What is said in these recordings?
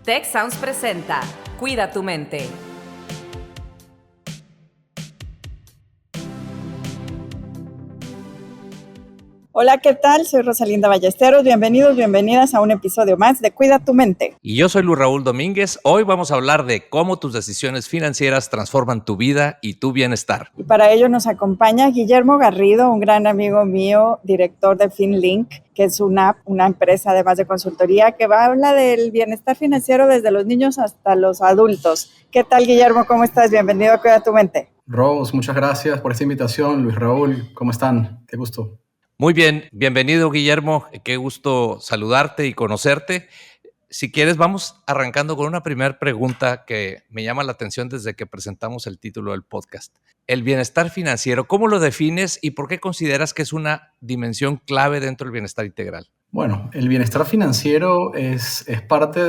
Tech Sounds presenta Cuida tu mente. Hola, ¿qué tal? Soy Rosalinda Ballesteros. Bienvenidos, bienvenidas a un episodio más de Cuida tu mente. Y yo soy Luis Raúl Domínguez. Hoy vamos a hablar de cómo tus decisiones financieras transforman tu vida y tu bienestar. Y para ello nos acompaña Guillermo Garrido, un gran amigo mío, director de FinLink, que es una empresa además de consultoría que habla del bienestar financiero desde los niños hasta los adultos. ¿Qué tal, Guillermo? ¿Cómo estás? Bienvenido a Cuida tu mente. Rose, muchas gracias por esta invitación. Luis Raúl, ¿cómo están? Qué gusto. Muy bien, bienvenido Guillermo, qué gusto saludarte y conocerte. Si quieres, vamos arrancando con una primera pregunta que me llama la atención desde que presentamos el título del podcast. El bienestar financiero, ¿cómo lo defines y por qué consideras que es una dimensión clave dentro del bienestar integral? Bueno, el bienestar financiero es parte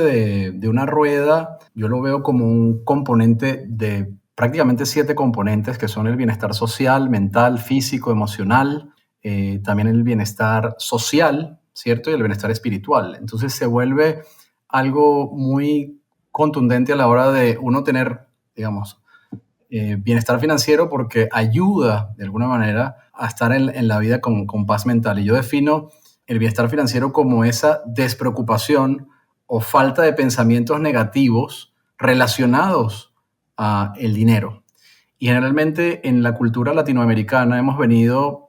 de una rueda. Yo lo veo como un componente de prácticamente 7 componentes que son el bienestar social, mental, físico, emocional, también el bienestar social, ¿cierto? Y el bienestar espiritual. Entonces se vuelve algo muy contundente a la hora de uno tener, digamos, bienestar financiero porque ayuda de alguna manera a estar en la vida con paz mental. Y yo defino el bienestar financiero como esa despreocupación o falta de pensamientos negativos relacionados a el dinero. Y generalmente en la cultura latinoamericana hemos venido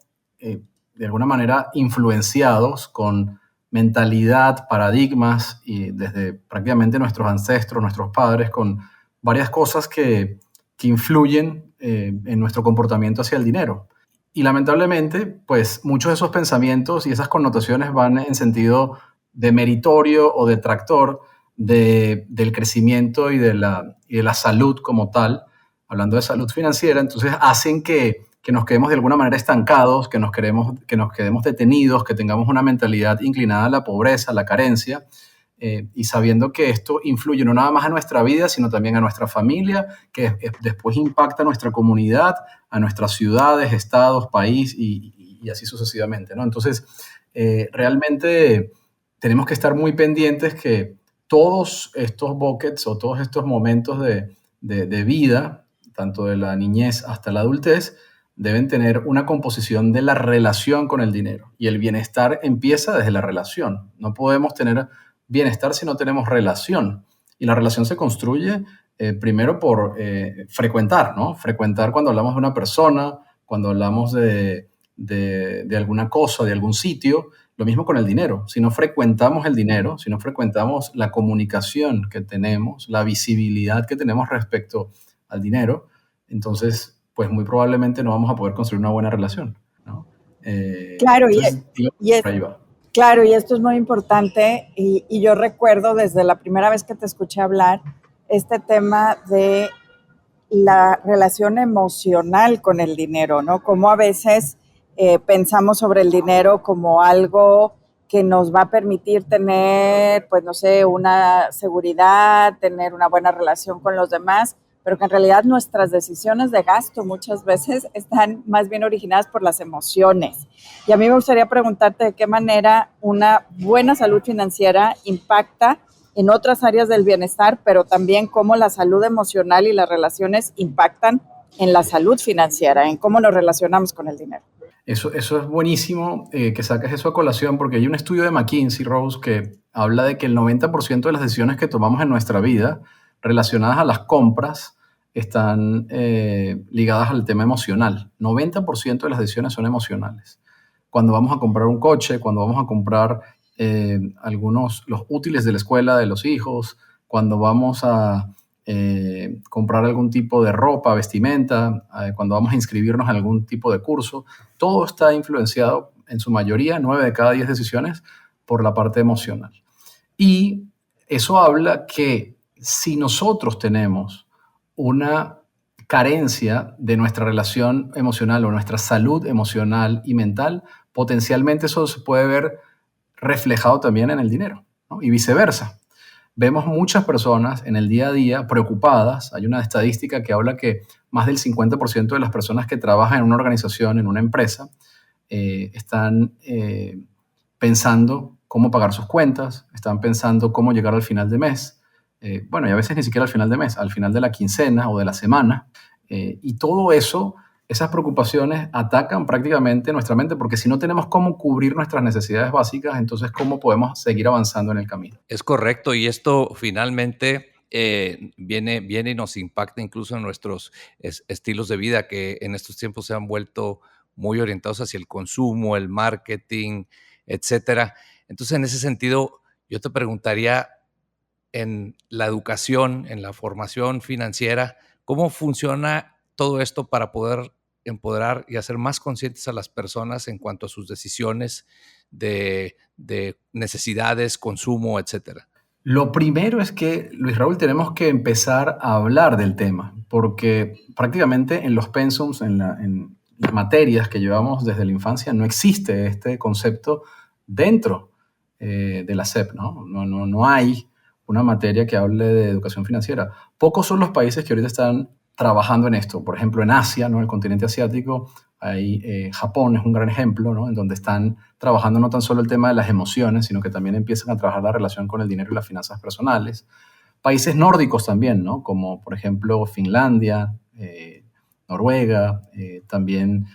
de alguna manera influenciados con mentalidad, paradigmas y desde prácticamente nuestros ancestros, nuestros padres, con varias cosas que influyen en nuestro comportamiento hacia el dinero. Y lamentablemente, pues muchos de esos pensamientos y esas connotaciones van en sentido de meritorio o detractor del crecimiento y de la salud como tal, hablando de salud financiera, entonces hacen que nos quedemos de alguna manera estancados, que nos quedemos detenidos, que tengamos una mentalidad inclinada a la pobreza, a la carencia, y sabiendo que esto influye no nada más a nuestra vida, sino también a nuestra familia, que después impacta a nuestra comunidad, a nuestras ciudades, estados, país y así sucesivamente, ¿no? Entonces, realmente tenemos que estar muy pendientes que todos estos buckets o todos estos momentos de vida, tanto de la niñez hasta la adultez, deben tener una composición de la relación con el dinero. Y el bienestar empieza desde la relación. No podemos tener bienestar si no tenemos relación. Y la relación se construye primero por frecuentar, ¿no? Frecuentar cuando hablamos de una persona, cuando hablamos de alguna cosa, de algún sitio. Lo mismo con el dinero. Si no frecuentamos el dinero, si no frecuentamos la comunicación que tenemos, la visibilidad que tenemos respecto al dinero, entonces, pues muy probablemente no vamos a poder construir una buena relación, ¿no? Claro, entonces, por ahí va. Claro, y esto es muy importante y yo recuerdo desde la primera vez que te escuché hablar este tema de la relación emocional con el dinero, ¿no? Como a veces pensamos sobre el dinero como algo que nos va a permitir tener, pues no sé, una seguridad, tener una buena relación con los demás, pero que en realidad nuestras decisiones de gasto muchas veces están más bien originadas por las emociones. Y a mí me gustaría preguntarte de qué manera una buena salud financiera impacta en otras áreas del bienestar, pero también cómo la salud emocional y las relaciones impactan en la salud financiera, en cómo nos relacionamos con el dinero. Eso es buenísimo que saques eso a colación, porque hay un estudio de McKinsey, Rose, que habla de que el 90% de las decisiones que tomamos en nuestra vida relacionadas a las compras están ligadas al tema emocional. 90% de las decisiones son emocionales. Cuando vamos a comprar un coche, cuando vamos a comprar los útiles de la escuela de los hijos, cuando vamos a comprar algún tipo de ropa, vestimenta, cuando vamos a inscribirnos en algún tipo de curso, todo está influenciado en su mayoría, 9 de cada 10 decisiones, por la parte emocional. Y eso habla que si nosotros tenemos una carencia de nuestra relación emocional o nuestra salud emocional y mental, potencialmente eso se puede ver reflejado también en el dinero, ¿no? Y viceversa. Vemos muchas personas en el día a día preocupadas. Hay una estadística que habla que más del 50% de las personas que trabajan en una organización, en una empresa, están pensando cómo pagar sus cuentas, están pensando cómo llegar al final de mes, bueno, y a veces ni siquiera al final de mes, al final de la quincena o de la semana. Y todo eso, esas preocupaciones atacan prácticamente nuestra mente, porque si no tenemos cómo cubrir nuestras necesidades básicas, entonces ¿cómo podemos seguir avanzando en el camino? Es correcto, y esto finalmente viene y nos impacta incluso en nuestros estilos de vida, que en estos tiempos se han vuelto muy orientados hacia el consumo, el marketing, etcétera. Entonces, en ese sentido, yo te preguntaría, en la educación, en la formación financiera, ¿cómo funciona todo esto para poder empoderar y hacer más conscientes a las personas en cuanto a sus decisiones de necesidades, consumo, etcétera? Lo primero es que, Luis Raúl, tenemos que empezar a hablar del tema, porque prácticamente en los pensums, en las materias que llevamos desde la infancia, no existe este concepto dentro de la SEP, ¿no? No hay una materia que hable de educación financiera. Pocos son los países que ahorita están trabajando en esto. Por ejemplo, en Asia, ¿no? El continente asiático, Japón es un gran ejemplo, ¿no? En donde están trabajando no tan solo el tema de las emociones, sino que también empiezan a trabajar la relación con el dinero y las finanzas personales. Países nórdicos también, ¿no? Como por ejemplo Finlandia, Noruega, también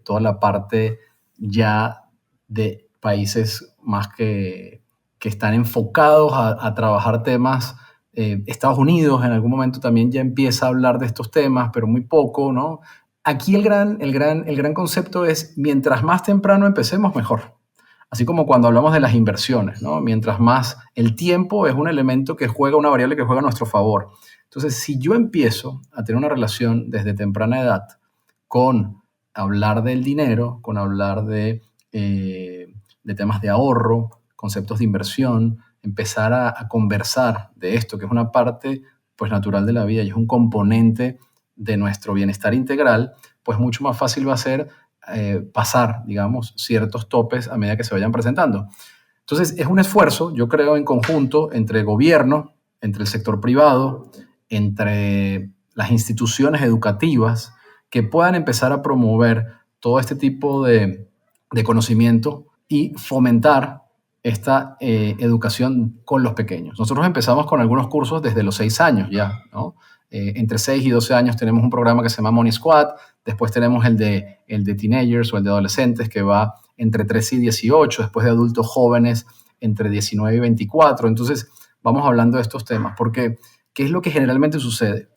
toda la parte ya de países más que están enfocados a trabajar temas. Estados Unidos en algún momento también ya empieza a hablar de estos temas, pero muy poco, ¿no? Aquí el gran concepto es, mientras más temprano empecemos, mejor. Así como cuando hablamos de las inversiones, ¿no? Mientras más, el tiempo es un elemento que juega, una variable que juega a nuestro favor. Entonces, si yo empiezo a tener una relación desde temprana edad con hablar del dinero, con hablar de temas de ahorro, conceptos de inversión, empezar a conversar de esto, que es una parte pues, natural de la vida y es un componente de nuestro bienestar integral, pues mucho más fácil va a ser pasar, digamos, ciertos topes a medida que se vayan presentando. Entonces, es un esfuerzo, yo creo, en conjunto entre el gobierno, entre el sector privado, entre las instituciones educativas, que puedan empezar a promover todo este tipo de conocimiento y fomentar esta educación con los pequeños. Nosotros empezamos con algunos cursos desde los 6 años ya, ¿no? Entre 6 y 12 años tenemos un programa que se llama Money Squad, después tenemos el de teenagers o el de adolescentes que va entre 13 y 18, después de adultos jóvenes entre 19 y 24. Entonces vamos hablando de estos temas, porque ¿qué es lo que generalmente sucede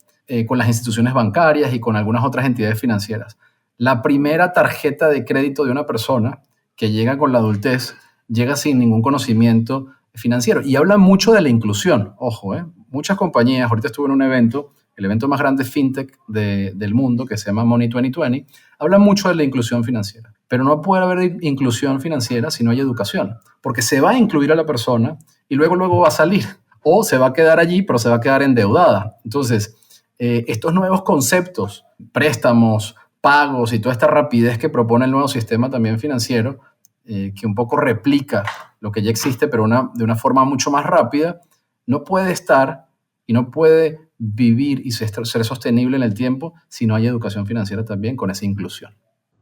con las instituciones bancarias y con algunas otras entidades financieras? La primera tarjeta de crédito de una persona que llega con la adultez llega sin ningún conocimiento financiero. Y habla mucho de la inclusión, ojo, muchas compañías, ahorita estuve en un evento, el evento más grande fintech del mundo, que se llama Money 2020, habla mucho de la inclusión financiera. Pero no puede haber inclusión financiera si no hay educación, porque se va a incluir a la persona y luego va a salir, o se va a quedar allí, pero se va a quedar endeudada. Entonces, estos nuevos conceptos, préstamos, pagos y toda esta rapidez que propone el nuevo sistema también financiero, que un poco replica lo que ya existe, pero de una forma mucho más rápida, no puede estar y no puede vivir y ser sostenible en el tiempo si no hay educación financiera también con esa inclusión.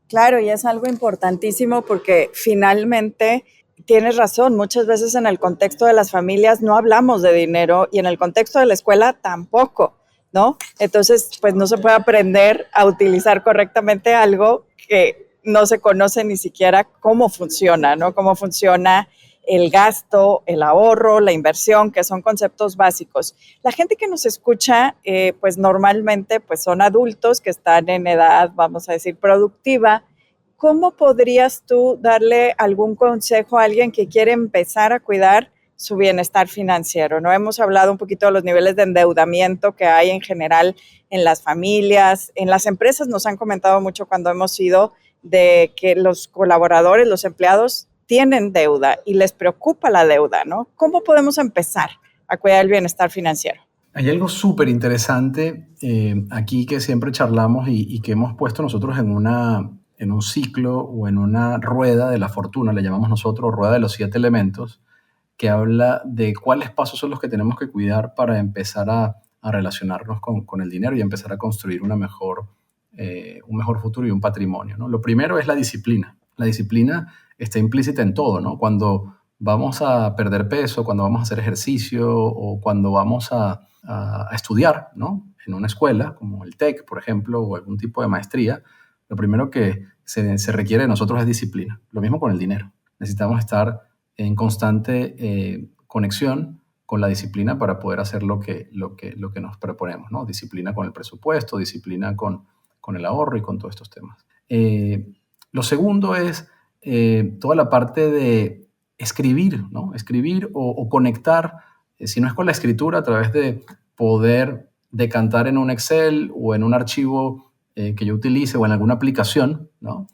Claro, y es algo importantísimo porque finalmente tienes razón, muchas veces en el contexto de las familias no hablamos de dinero y en el contexto de la escuela tampoco, ¿no? Entonces, pues no se puede aprender a utilizar correctamente algo que no se conoce ni siquiera cómo funciona, ¿no? Cómo funciona el gasto, el ahorro, la inversión, que son conceptos básicos. La gente que nos escucha, pues normalmente pues son adultos que están en edad, vamos a decir, productiva. ¿Cómo podrías tú darle algún consejo a alguien que quiere empezar a cuidar su bienestar financiero, ¿no? Hemos hablado un poquito de los niveles de endeudamiento que hay en general en las familias, en las empresas nos han comentado mucho cuando hemos ido de que los colaboradores, los empleados tienen deuda y les preocupa la deuda, ¿no? ¿Cómo podemos empezar a cuidar el bienestar financiero? Hay algo súper interesante aquí que siempre charlamos y que hemos puesto nosotros en un ciclo o en una rueda de la fortuna, le llamamos nosotros rueda de los 7 elementos, que habla de cuáles pasos son los que tenemos que cuidar para empezar a relacionarnos con el dinero y empezar a construir un mejor futuro y un patrimonio, ¿no? Lo primero es la disciplina. La disciplina está implícita en todo, ¿no? Cuando vamos a perder peso, cuando vamos a hacer ejercicio o cuando vamos a estudiar, ¿no? En una escuela, como el TEC, por ejemplo, o algún tipo de maestría, lo primero que se requiere de nosotros es disciplina. Lo mismo con el dinero. Necesitamos estar en constante conexión con la disciplina para poder hacer lo que nos proponemos, ¿no? Disciplina con el presupuesto, disciplina con el ahorro y con todos estos temas. Lo segundo es toda la parte de escribir, ¿no? Escribir o conectar, si no es con la escritura, a través de poder decantar en un Excel o en un archivo que yo utilice o en alguna aplicación, ¿no?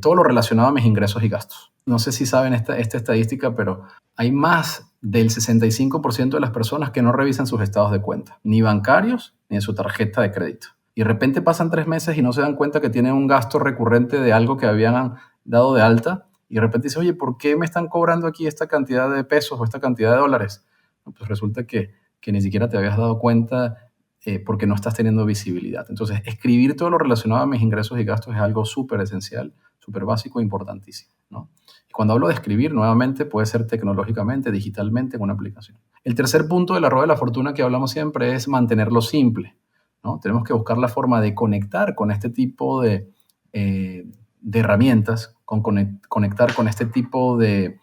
Todo lo relacionado a mis ingresos y gastos. No sé si saben esta estadística, pero hay más del 65% de las personas que no revisan sus estados de cuenta, ni bancarios ni en su tarjeta de crédito. Y de repente pasan 3 meses y no se dan cuenta que tienen un gasto recurrente de algo que habían dado de alta y de repente dicen, oye, ¿por qué me están cobrando aquí esta cantidad de pesos o esta cantidad de dólares? Pues resulta que ni siquiera te habías dado cuenta porque no estás teniendo visibilidad. Entonces, escribir todo lo relacionado a mis ingresos y gastos es algo súper esencial, súper básico e importantísimo, ¿no? Y cuando hablo de escribir, nuevamente, puede ser tecnológicamente, digitalmente, en una aplicación. El tercer punto de la rueda de la fortuna que hablamos siempre es mantenerlo simple, ¿no? Tenemos que buscar la forma de conectar con este tipo de herramientas, conectar con este tipo de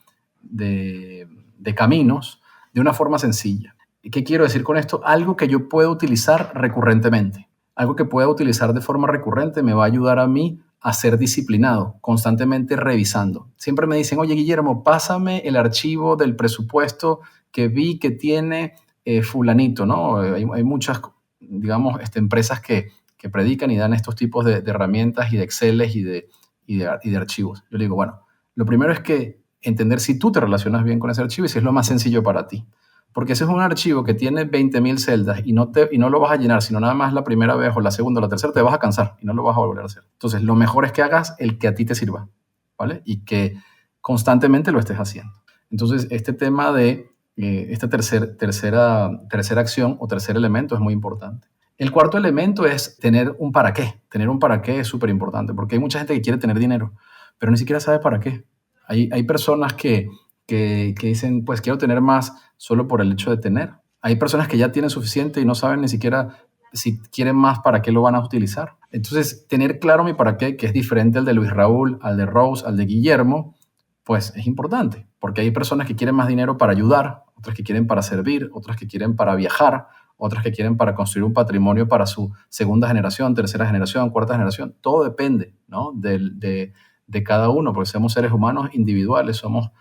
caminos de una forma sencilla. ¿Qué quiero decir con esto? Algo que yo pueda utilizar recurrentemente. Algo que pueda utilizar de forma recurrente me va a ayudar a mí a ser disciplinado, constantemente revisando. Siempre me dicen, oye, Guillermo, pásame el archivo del presupuesto que vi que tiene fulanito, ¿no? Hay muchas, digamos, empresas que predican y dan estos tipos de herramientas y de Exceles y de archivos. Yo le digo, bueno, lo primero es que entender si tú te relacionas bien con ese archivo y si es lo más sencillo para ti. Porque ese es un archivo que tiene 20,000 celdas y no lo vas a llenar, sino nada más la primera vez o la segunda o la tercera, te vas a cansar y no lo vas a volver a hacer. Entonces, lo mejor es que hagas el que a ti te sirva, ¿vale? Y que constantemente lo estés haciendo. Entonces, este tema de esta tercera acción o tercer elemento es muy importante. El cuarto elemento es tener un para qué. Tener un para qué es súper importante porque hay mucha gente que quiere tener dinero, pero ni siquiera sabe para qué. Hay personas que dicen, pues quiero tener más solo por el hecho de tener. Hay personas que ya tienen suficiente y no saben ni siquiera si quieren más, para qué lo van a utilizar. Entonces, tener claro mi para qué, que es diferente al de Luis Raúl, al de Rose, al de Guillermo, pues es importante, porque hay personas que quieren más dinero para ayudar, otras que quieren para servir, otras que quieren para viajar, otras que quieren para construir un patrimonio para su segunda generación, tercera generación, cuarta generación. Todo depende, ¿no? de cada uno, porque somos seres humanos individuales, somos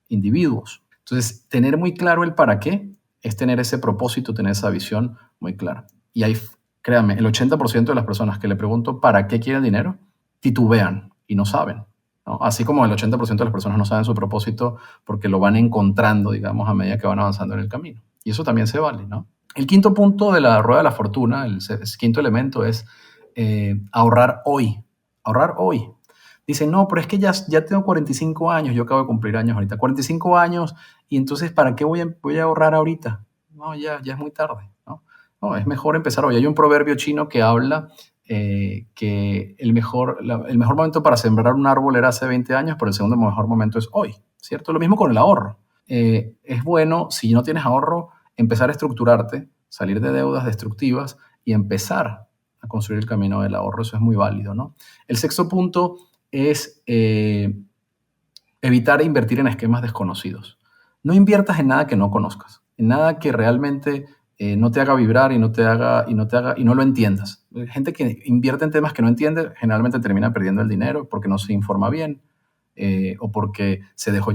individuos. Entonces, tener muy claro el para qué es tener ese propósito, tener esa visión muy clara. Y ahí, créanme, el 80% de las personas que le pregunto para qué quieren dinero, titubean y no saben, ¿no? Así como el 80% de las personas no saben su propósito porque lo van encontrando, digamos, a medida que van avanzando en el camino. Y eso también se vale, ¿no? El quinto punto de la rueda de la fortuna, el quinto elemento es ahorrar hoy. Ahorrar hoy. Dicen, no, pero es que ya tengo 45 años, yo acabo de cumplir años ahorita, 45 años, y entonces, ¿para qué voy a ahorrar ahorita? No, ya es muy tarde, ¿no? No, es mejor empezar hoy. Hay un proverbio chino que habla que el mejor momento para sembrar un árbol era hace 20 años, pero el segundo mejor momento es hoy, ¿cierto? Lo mismo con el ahorro. Es bueno, si no tienes ahorro, empezar a estructurarte, salir de deudas destructivas y empezar a construir el camino del ahorro. Eso es muy válido, ¿no? El sexto punto es evitar invertir en esquemas desconocidos. No inviertas en nada que no conozcas, en nada que realmente no te haga vibrar y no lo entiendas. Gente que invierte en temas que no entiende generalmente termina perdiendo el dinero porque no se informa bien o porque se dejó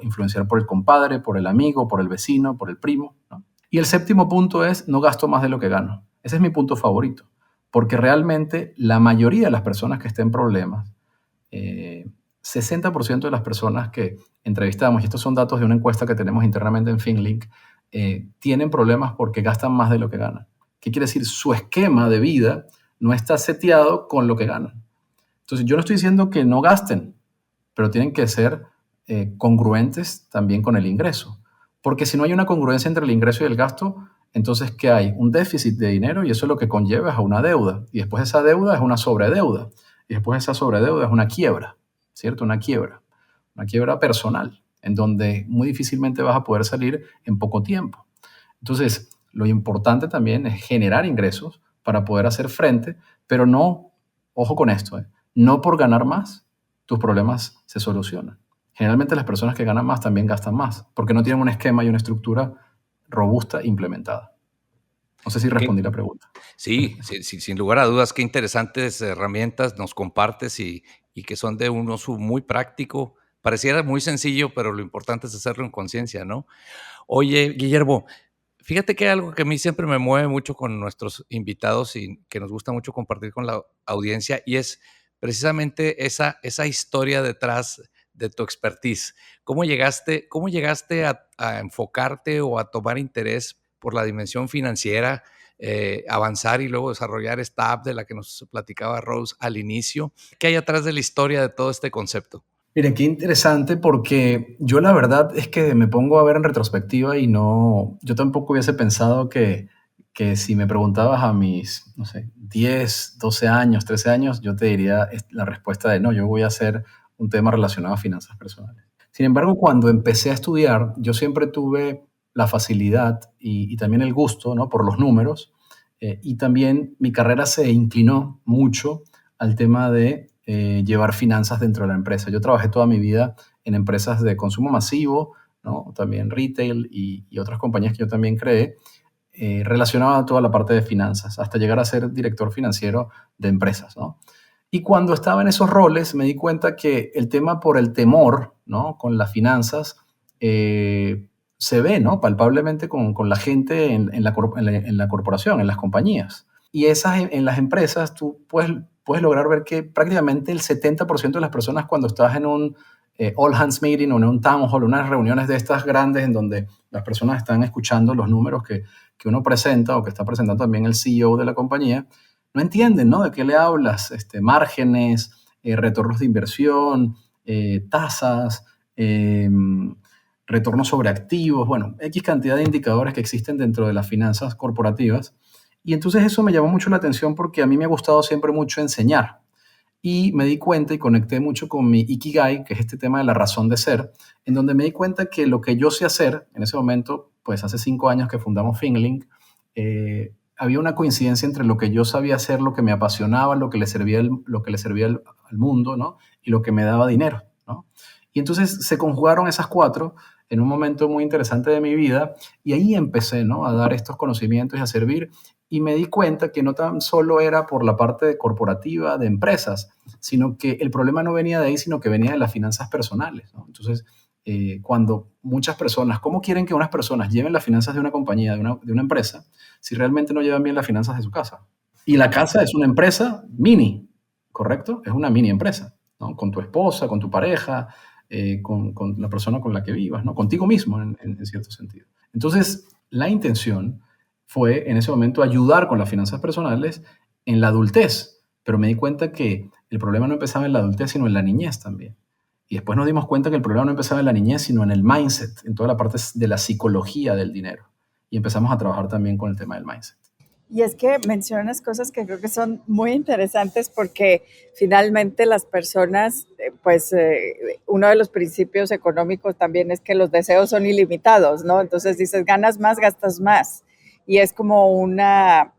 influenciar por el compadre, por el amigo, por el vecino, por el primo, ¿no? Y el séptimo punto es no gasto más de lo que gano. Ese es mi punto favorito, porque realmente la mayoría de las personas que estén en problemas, 60% de las personas que entrevistamos, y estos son datos de una encuesta que tenemos internamente en FinLink, tienen problemas porque gastan más de lo que ganan. ¿Qué quiere decir? Su esquema de vida no está seteado con lo que ganan. Entonces, yo no estoy diciendo que no gasten, pero tienen que ser congruentes también con el ingreso. Porque si no hay una congruencia entre el ingreso y el gasto, entonces, ¿qué hay? Un déficit de dinero y eso es lo que conlleva a una deuda. Y después esa deuda es una sobredeuda. Y después esa sobredeuda es una quiebra, ¿cierto? Una quiebra personal. en donde muy difícilmente vas a poder salir en poco tiempo. Entonces, lo importante también es generar ingresos para poder hacer frente, pero no, ojo con esto, no por ganar más, tus problemas se solucionan. Generalmente las personas que ganan más también gastan más, porque no tienen un esquema y una estructura robusta implementada. No sé si respondí la pregunta. Sí, sin lugar a dudas, qué interesantes herramientas nos compartes y que son de un uso muy práctico. Pareciera muy sencillo, pero lo importante es hacerlo en conciencia, ¿no? Oye, Guillermo, fíjate que hay algo que a mí siempre me mueve mucho con nuestros invitados y que nos gusta mucho compartir con la audiencia y es precisamente esa historia detrás de tu expertise. Cómo llegaste a enfocarte o a tomar interés por la dimensión financiera, avanzar y luego desarrollar esta app de la que nos platicaba Rose al inicio? ¿Qué hay atrás de la historia de todo este concepto? Miren, qué interesante porque yo la verdad es que me pongo a ver en retrospectiva y no, yo tampoco hubiese pensado que si me preguntabas a mis, no sé, 10, 12 años, 13 años, yo te diría la respuesta de no, yo voy a hacer un tema relacionado a finanzas personales. Sin embargo, cuando empecé a estudiar, yo siempre tuve la facilidad y también el gusto, ¿no? Por los números, y también mi carrera se inclinó mucho al tema de llevar finanzas dentro de la empresa. Yo trabajé toda mi vida en empresas de consumo masivo, ¿no? También retail y otras compañías que yo también creé, relacionado a toda la parte de finanzas, hasta llegar a ser director financiero de empresas, ¿no? Y cuando estaba en esos roles me di cuenta que el tema por el temor, ¿no? Con las finanzas se ve, ¿no? Palpablemente con la gente en la corporación, en las compañías. Y en las empresas tú puedes lograr ver que prácticamente el 70% de las personas cuando estás en un all hands meeting o en un town hall, unas reuniones de estas grandes en donde las personas están escuchando los números que uno presenta o que está presentando también el CEO de la compañía, no entienden, ¿no? ¿De qué le hablas? Márgenes, retornos de inversión, tasas, retornos sobre activos, bueno, X cantidad de indicadores que existen dentro de las finanzas corporativas. Y entonces eso me llamó mucho la atención porque a mí me ha gustado siempre mucho enseñar. Y me di cuenta y conecté mucho con mi Ikigai, que es este tema de la razón de ser, en donde me di cuenta que lo que yo sé hacer, en ese momento, pues hace 5 años que fundamos Finlink, había una coincidencia entre lo que yo sabía hacer, lo que me apasionaba, lo que le servía, al mundo, ¿no? Y lo que me daba dinero, ¿no? Y entonces se conjugaron esas cuatro en un momento muy interesante de mi vida y ahí empecé, ¿no? A dar estos conocimientos y a servir y me di cuenta que no tan solo era por la parte corporativa de empresas, sino que el problema no venía de ahí, sino que venía de las finanzas personales, ¿no? Entonces, cuando muchas personas, ¿cómo quieren que unas personas lleven las finanzas de una compañía, de una empresa, si realmente no llevan bien las finanzas de su casa? Y la casa es una empresa mini, ¿correcto? Es una mini empresa, ¿no? Con tu esposa, con tu pareja, con la persona con la que vivas, ¿no? Contigo mismo, en cierto sentido. Entonces, la intención fue en ese momento ayudar con las finanzas personales en la adultez, pero me di cuenta que el problema no empezaba en la adultez, sino en la niñez también. Y después nos dimos cuenta que el problema no empezaba en la niñez, sino en el mindset, en toda la parte de la psicología del dinero. Y empezamos a trabajar también con el tema del mindset. Y es que mencionas cosas que creo que son muy interesantes porque finalmente las personas, uno de los principios económicos también es que los deseos son ilimitados, ¿no? Entonces dices, ganas más, gastas más. Y es como una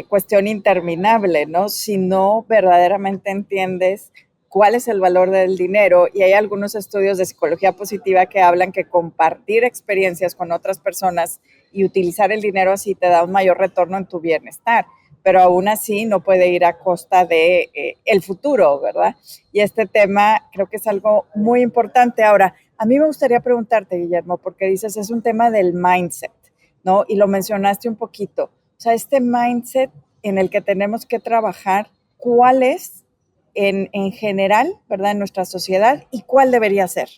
cuestión interminable, ¿no? Si no verdaderamente entiendes cuál es el valor del dinero, y hay algunos estudios de psicología positiva que hablan que compartir experiencias con otras personas y utilizar el dinero así te da un mayor retorno en tu bienestar, pero aún así no puede ir a costa de el futuro, ¿verdad? Y este tema creo que es algo muy importante. Ahora, a mí me gustaría preguntarte, Guillermo, porque dices es un tema del mindset, ¿no? Y lo mencionaste un poquito. O sea, este mindset en el que tenemos que trabajar, ¿cuál es en general, ¿verdad? En nuestra sociedad y cuál debería ser?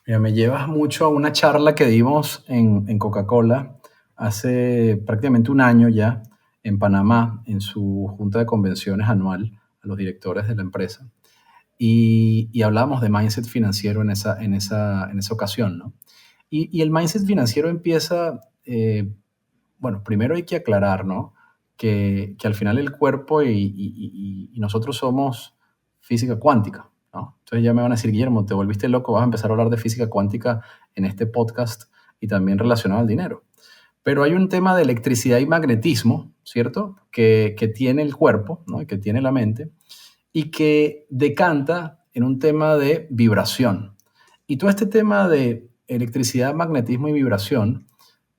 Mira, me llevas mucho a una charla que dimos en Coca-Cola hace prácticamente un año ya en Panamá, en su junta de convenciones anual a los directores de la empresa. Y hablábamos de mindset financiero en esa ocasión, ¿no? Y el mindset financiero empieza, bueno, primero hay que aclarar, ¿no? Que al final el cuerpo y nosotros somos física cuántica. ¿no? Entonces ya me van a decir, Guillermo, te volviste loco, vas a empezar a hablar de física cuántica en este podcast y también relacionado al dinero. Pero hay un tema de electricidad y magnetismo, ¿cierto? Que tiene el cuerpo, ¿no? Y que tiene la mente y que decanta en un tema de vibración. Y todo este tema de electricidad, magnetismo y vibración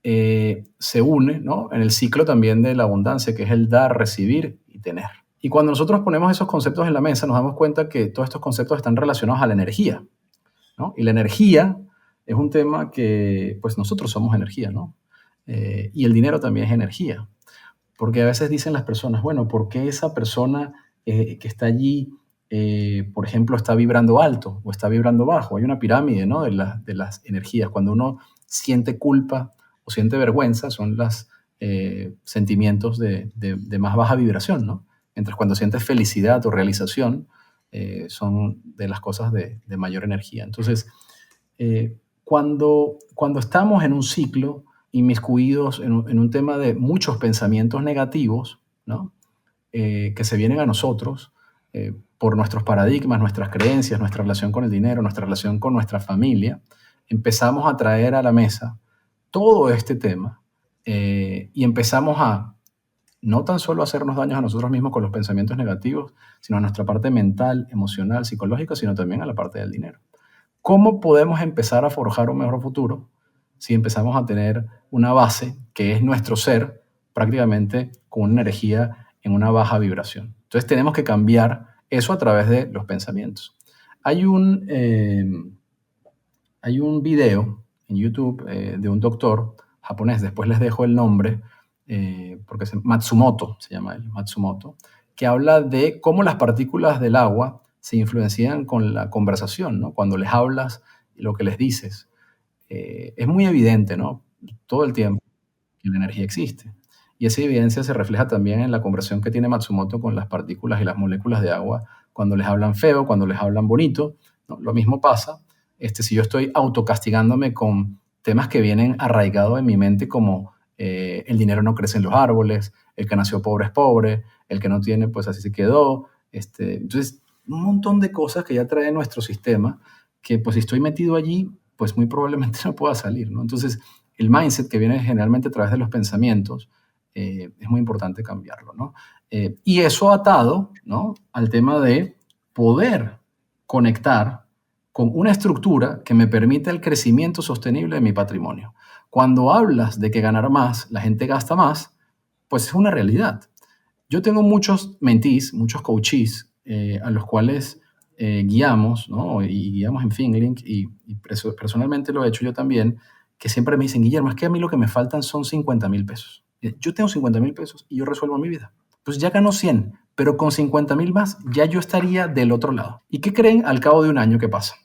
se une, ¿no? En el ciclo también de la abundancia, que es el dar, recibir y tener. Y cuando nosotros ponemos esos conceptos en la mesa, nos damos cuenta que todos estos conceptos están relacionados a la energía, ¿no? Y la energía es un tema que, pues nosotros somos energía, ¿no? Y el dinero también es energía. Porque a veces dicen las personas, bueno, ¿por qué esa persona que está allí, por ejemplo, está vibrando alto o está vibrando bajo? Hay una pirámide, ¿no? de las energías. Cuando uno siente culpa o siente vergüenza, son los sentimientos de más baja vibración, ¿no? Mientras cuando sientes felicidad o realización, son de las cosas de mayor energía. Entonces, cuando estamos en un ciclo inmiscuidos en un tema de muchos pensamientos negativos, ¿no? Que se vienen a nosotros por nuestros paradigmas, nuestras creencias, nuestra relación con el dinero, nuestra relación con nuestra familia, empezamos a traer a la mesa todo este tema y empezamos a no tan solo hacernos daños a nosotros mismos con los pensamientos negativos, sino a nuestra parte mental, emocional, psicológica, sino también a la parte del dinero. ¿Cómo podemos empezar a forjar un mejor futuro si empezamos a tener una base que es nuestro ser prácticamente con una energía en una baja vibración? Entonces tenemos que cambiar eso a través de los pensamientos. Hay un video en YouTube de un doctor japonés, después les dejo el nombre, porque Matsumoto se llama él, Matsumoto, que habla de cómo las partículas del agua se influencian con la conversación, ¿no? Cuando les hablas y lo que les dices. Es muy evidente, ¿no? Todo el tiempo que la energía existe. Y esa evidencia se refleja también en la conversación que tiene Matsumoto con las partículas y las moléculas de agua, cuando les hablan feo, cuando les hablan bonito, ¿no? Lo mismo pasa si yo estoy autocastigándome con temas que vienen arraigados en mi mente como el dinero no crece en los árboles, el que nació pobre es pobre, el que no tiene pues así se quedó. Entonces, un montón de cosas que ya trae nuestro sistema que pues si estoy metido allí, pues muy probablemente no pueda salir, ¿no? Entonces, el mindset que viene generalmente a través de los pensamientos es muy importante cambiarlo, ¿no? Y eso atado, ¿no? Al tema de poder conectar con una estructura que me permita el crecimiento sostenible de mi patrimonio. Cuando hablas de que ganar más, la gente gasta más, pues es una realidad. Yo tengo muchos mentees, muchos coaches a los cuales guiamos, ¿no? Y guiamos en Finlink y personalmente lo he hecho yo también, que siempre me dicen, Guillermo, es que a mí lo que me faltan son 50,000 pesos. Yo tengo 50,000 pesos y yo resuelvo mi vida. Pues ya ganó 100, pero con 50,000 más ya yo estaría del otro lado. ¿Y qué creen al cabo de un año que pasa?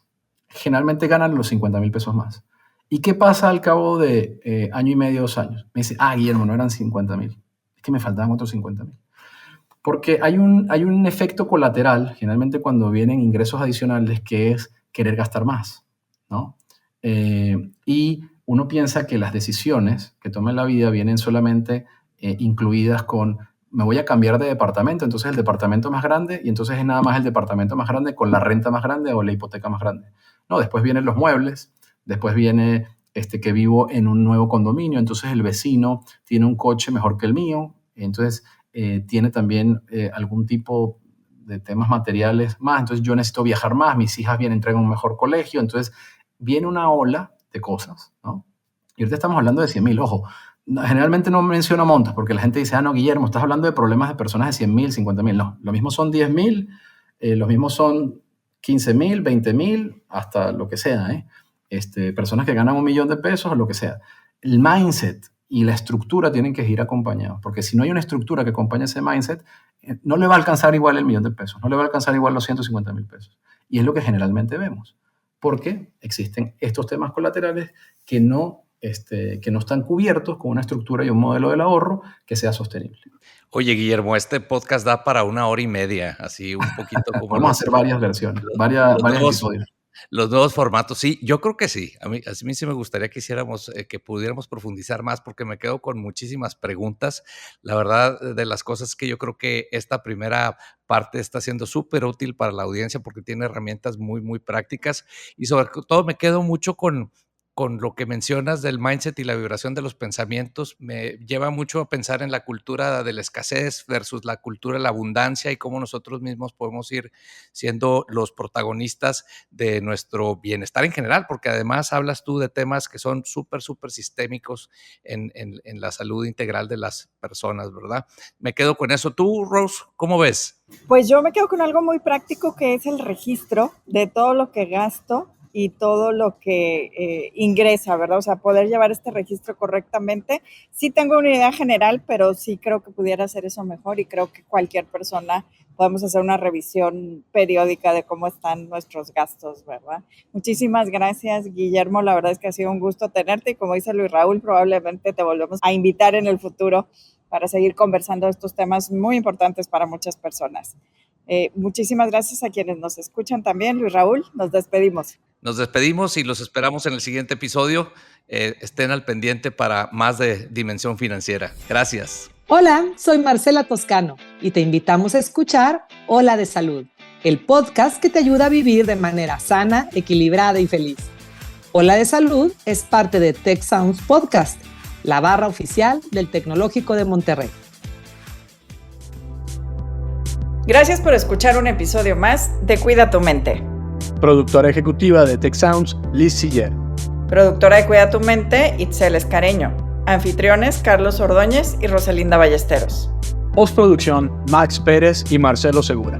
Generalmente ganan los 50,000 pesos más. ¿Y qué pasa al cabo de año y medio, 2 años? Me dice, Guillermo, no eran 50,000, es que me faltaban otros 50,000. Porque hay un efecto colateral, generalmente cuando vienen ingresos adicionales, que es querer gastar más, ¿no? Y uno piensa que las decisiones que toma en la vida vienen solamente incluidas con, me voy a cambiar de departamento, entonces el departamento más grande, y entonces es nada más el departamento más grande con la renta más grande o la hipoteca más grande. No, después vienen los muebles, después viene que vivo en un nuevo condominio, entonces el vecino tiene un coche mejor que el mío, entonces tiene también algún tipo de temas materiales más, entonces yo necesito viajar más, mis hijas vienen, entregan un mejor colegio, entonces viene una ola de cosas, ¿no? Y ahorita estamos hablando de 100,000, ojo, generalmente no menciono montos porque la gente dice, no, Guillermo, estás hablando de problemas de personas de 100,000, 50,000, no, lo mismo son 10,000, los mismos son 15,000, 20,000, hasta lo que sea, personas que ganan 1,000,000 de pesos o lo que sea. El mindset y la estructura tienen que ir acompañados, porque si no hay una estructura que acompañe ese mindset, no le va a alcanzar igual el 1,000,000 de pesos, no le va a alcanzar igual los 150,000 pesos. Y es lo que generalmente vemos, porque existen estos temas colaterales que no están cubiertos con una estructura y un modelo del ahorro que sea sostenible. Oye, Guillermo, este podcast da para 1 hora y media, así un poquito como... Vamos a hacer varias versiones, varios episodios. Los nuevos formatos, sí, yo creo que sí. A mí sí me gustaría que hiciéramos, que pudiéramos profundizar más, porque me quedo con muchísimas preguntas. La verdad, de las cosas que yo creo que esta primera parte está siendo súper útil para la audiencia porque tiene herramientas muy, muy prácticas y sobre todo me quedo mucho con lo que mencionas del mindset y la vibración de los pensamientos. Me lleva mucho a pensar en la cultura de la escasez versus la cultura de la abundancia y cómo nosotros mismos podemos ir siendo los protagonistas de nuestro bienestar en general, porque además hablas tú de temas que son súper, súper sistémicos en la salud integral de las personas, ¿verdad? Me quedo con eso. Tú, Rose, ¿cómo ves? Pues yo me quedo con algo muy práctico que es el registro de todo lo que gasto y todo lo que ingresa, ¿verdad? O sea, poder llevar este registro correctamente. Sí tengo una idea general, pero sí creo que pudiera hacer eso mejor y creo que cualquier persona podemos hacer una revisión periódica de cómo están nuestros gastos, ¿verdad? Muchísimas gracias, Guillermo. La verdad es que ha sido un gusto tenerte y como dice Luis Raúl, probablemente te volvemos a invitar en el futuro para seguir conversando de estos temas muy importantes para muchas personas. Muchísimas gracias a quienes nos escuchan también. Luis Raúl, nos despedimos. Nos despedimos y los esperamos en el siguiente episodio. Estén al pendiente para más de Dimensión Financiera. Gracias. Hola, soy Marcela Toscano y te invitamos a escuchar Hola de Salud, el podcast que te ayuda a vivir de manera sana, equilibrada y feliz. Hola de Salud es parte de Tech Sounds Podcast, la barra oficial del Tecnológico de Monterrey. Gracias por escuchar un episodio más de Cuida tu Mente. Productora ejecutiva de Tech Sounds, Liz Siller. Productora de Cuida tu Mente, Itzel Escareño. Anfitriones, Carlos Ordóñez y Rosalinda Ballesteros. Postproducción, Max Pérez y Marcelo Segura.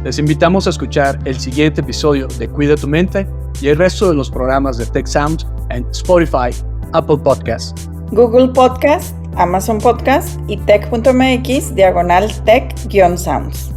Les invitamos a escuchar el siguiente episodio de Cuida tu Mente y el resto de los programas de Tech Sounds en Spotify, Apple Podcasts, Google Podcast, Amazon Podcast y tech.mx/tech-sounds.